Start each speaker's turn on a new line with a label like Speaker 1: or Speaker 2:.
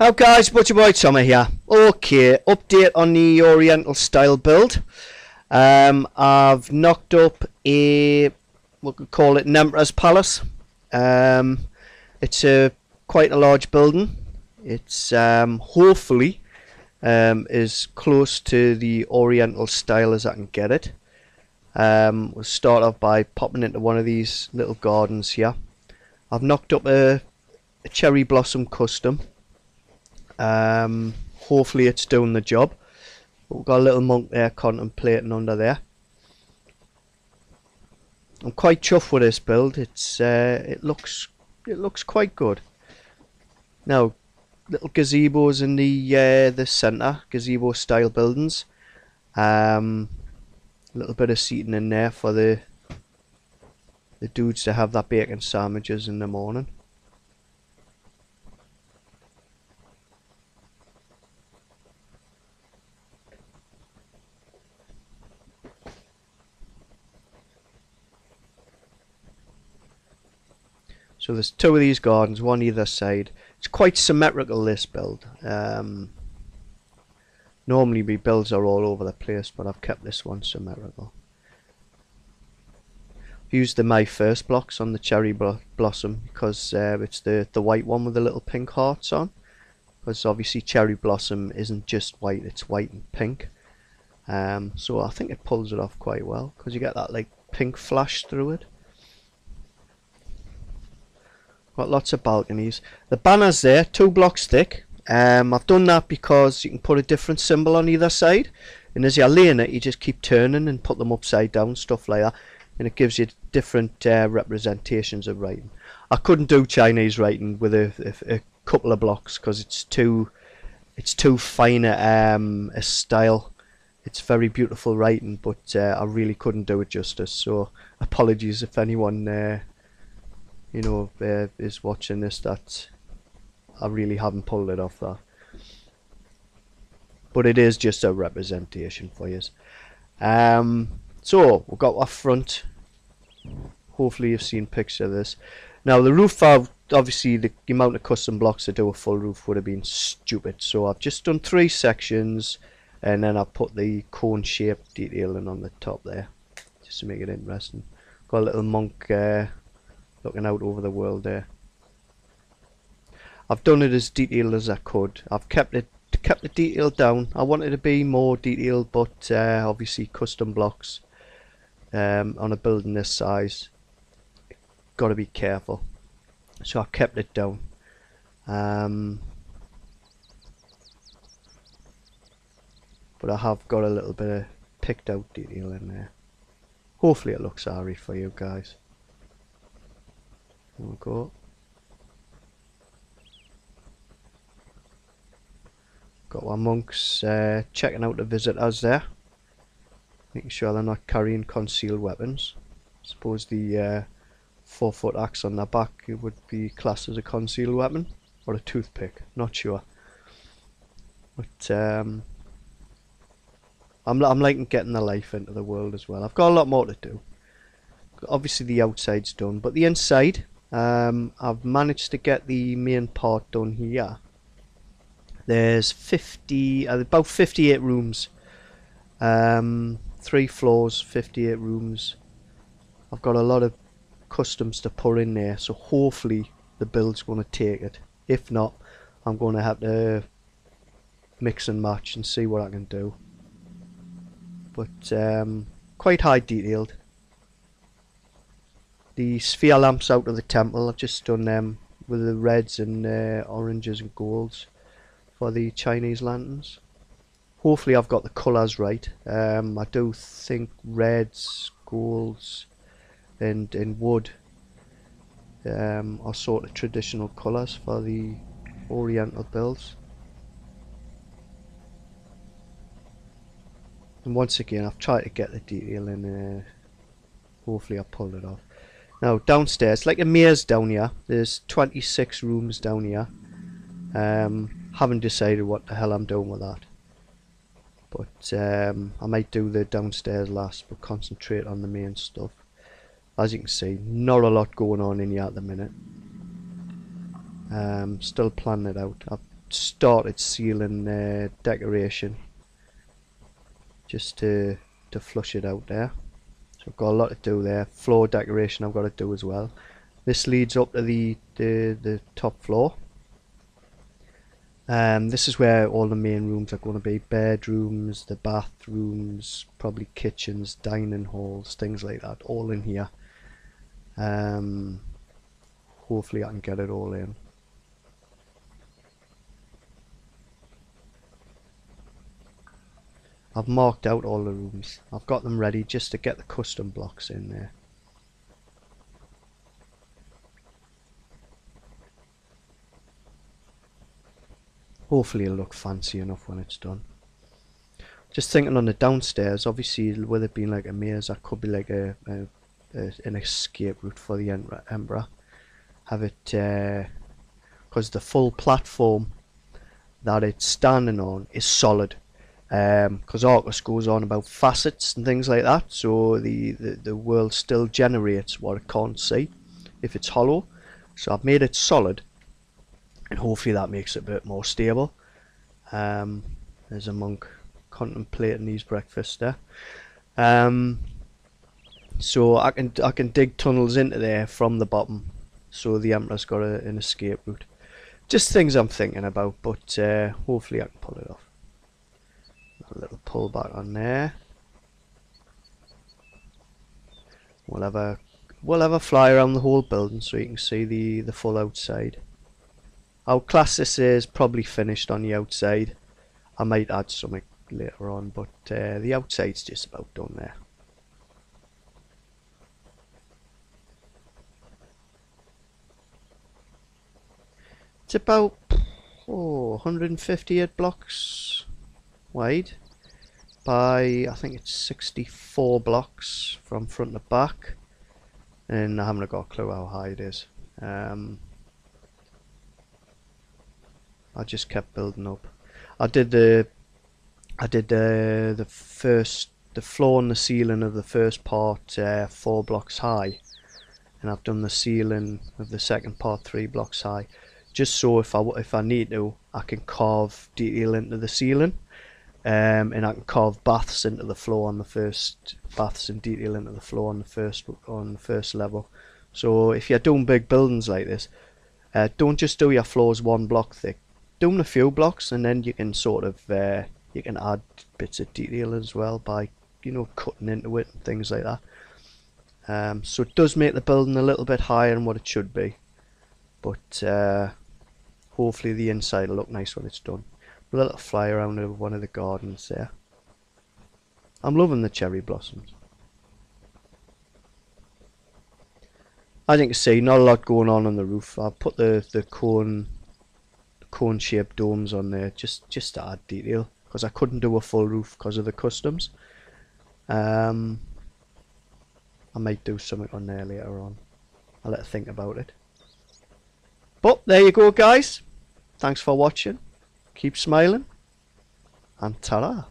Speaker 1: How guys, Butcher Boy Tommy here. Okay, update on the Oriental style build. I've knocked up a, we could call it an Emperor's Palace. It's quite a large building. It's hopefully as close to the Oriental style as I can get it. We'll start off by popping into one of these little gardens here. I've knocked up a cherry blossom custom. Hopefully it's doing the job. But we've got a little monk there contemplating under there. I'm quite chuffed with this build. It looks quite good. Now, little gazebos in the centre, gazebo style buildings. A little bit of seating in there for the dudes to have that bacon sandwiches in the morning. So there's two of these gardens, one either side. It's quite symmetrical, this build. Normally my builds are all over the place, but I've kept this one symmetrical. I've used the My First blocks on the cherry blossom because it's the white one with the little pink hearts on. Because obviously cherry blossom isn't just white, it's white and pink. So I think it pulls it off quite well because you get that like pink flash through it. Got lots of balconies. The banner's there, 2 blocks thick. I've done that because you can put a different symbol on either side, and as you're laying it, you just keep turning and put them upside down, stuff like that, and it gives you different representations of writing. I couldn't do Chinese writing with a couple of blocks because it's too fine a style. It's very beautiful writing, but I really couldn't do it justice. So apologies if anyone is watching this, that I really haven't pulled it off that. But it is just a representation for you. So we've got our front. Hopefully you've seen picture of this. Now the roof, obviously the amount of custom blocks to do a full roof would have been stupid. So I've just done 3 sections and then I've put the cone shaped detailing on the top there. Just to make it interesting. Got a little monk looking out over the world there. I've done it as detailed as I could. I've kept the detail down. I wanted to be more detailed, but obviously custom blocks on a building this size, got to be careful. So I've kept it down. But I have got a little bit of picked out detail in there. Hopefully it looks alright for you guys. There we go. Got our monks checking out the visitors there, making sure they're not carrying concealed weapons. I suppose the 4-foot axe on their back, it would be classed as a concealed weapon, or a toothpick, not sure. But I'm liking getting the life into the world as well. I've got a lot more to do. Obviously the outside's done, but the inside, I've managed to get the main part done here. There's about 58 rooms, 3 floors, 58 rooms. I've got a lot of customs to put in there, so hopefully the build's going to take it. If not, I'm going to have to mix and match and see what I can do. But quite high detailed. The sphere lamps out of the temple, I've just done them with the reds and oranges and golds for the Chinese lanterns. Hopefully I've got the colours right. I do think reds, golds and wood are sort of traditional colours for the Oriental builds. And once again I've tried to get the detail in. Hopefully I pulled it off. Now downstairs, like a maze down here, there's 26 rooms down here. Haven't decided what the hell I'm doing with that. But I might do the downstairs last, but concentrate on the main stuff. As you can see, not a lot going on in here at the minute. Still planning it out. I've started ceiling decoration just to flush it out there. So I've got a lot to do there. Floor decoration I've got to do as well. This leads up to the top floor. This is where all the main rooms are going to be. Bedrooms, the bathrooms, probably kitchens, dining halls, things like that, all in here. Hopefully I can get it all in. I've marked out all the rooms. I've got them ready just to get the custom blocks in there. Hopefully it'll look fancy enough when it's done. Just thinking on the downstairs, obviously with it being like a maze, that could be like an escape route for the Emperor. Have it, because the full platform that it's standing on is solid. Because Arcus goes on about facets and things like that, so the world still generates what it can't see if it's hollow. So I've made it solid, and hopefully that makes it a bit more stable. There's a monk contemplating his breakfast there. So I can dig tunnels into there from the bottom, so the Emperor's got an escape route. Just things I'm thinking about, but hopefully I can pull it off. A little pull back on there. We'll have a fly around the whole building so you can see the full outside. How class this is probably finished on the outside. I might add something later on, but the outside's just about done there. It's about 158 blocks wide by, I think it's 64 blocks from front to back, and I haven't got a clue how high it is. I just kept building up. I did the floor and the ceiling of the first part 4 blocks high, and I've done the ceiling of the second part 3 blocks high, just so if I need to, I can carve detail into the ceiling. And I can carve baths into the floor on the first, baths and detail into the floor on the first level. So if you're doing big buildings like this, don't just do your floors 1 block thick. Do them a few blocks, and then you can sort of you can add bits of detail as well by, you know, cutting into it and things like that. So it does make the building a little bit higher than what it should be, but hopefully the inside will look nice when it's done. A little fly around of one of the gardens there. I'm loving the cherry blossoms. As you can see, not a lot going on the roof. I've put the cone shaped domes on there just to add detail, because I couldn't do a full roof because of the customs. I might do something on there later on. I'll let her think about it. But there you go, guys. Thanks for watching. Keep smiling, and ta-ra.